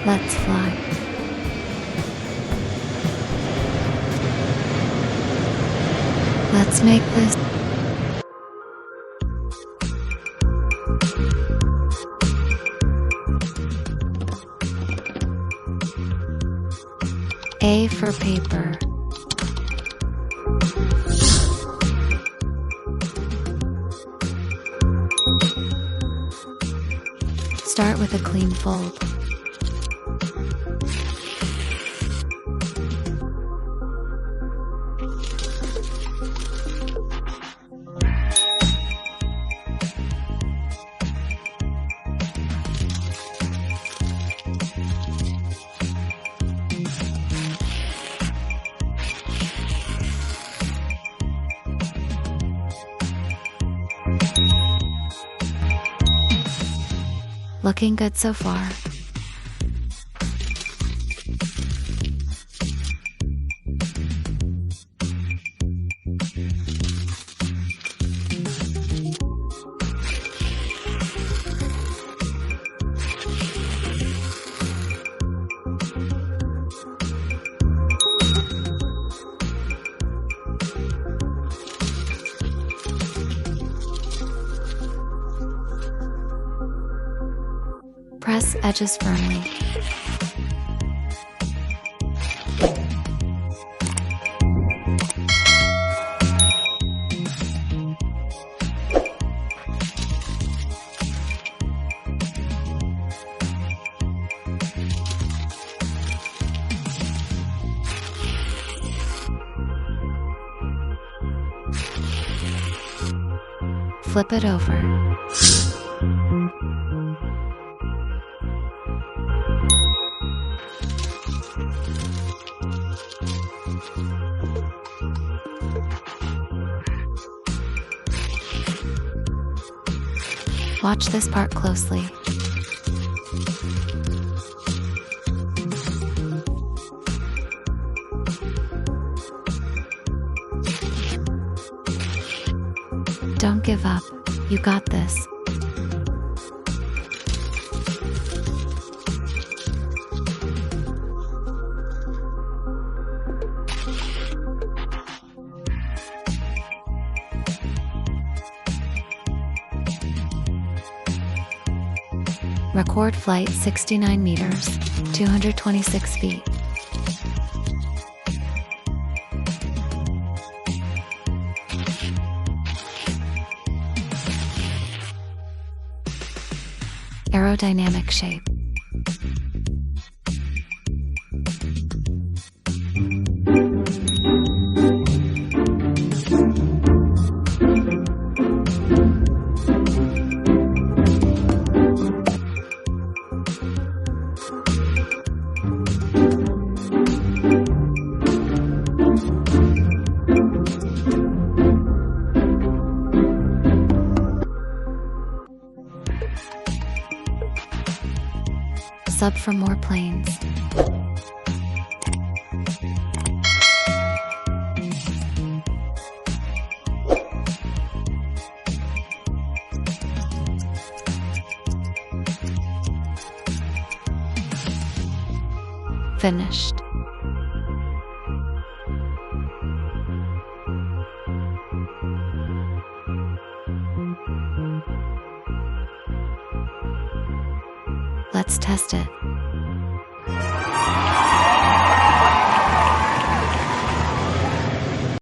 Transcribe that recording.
Let's fly. Let's make this A for paper. Start with a clean fold. Looking good so far. Press edges firmly. Flip it over. Watch this part closely. Don't give up. You got this. Record flight 69 meters, 226 feet. Aerodynamic shape. Sub for more planes. Finished. Let's test it.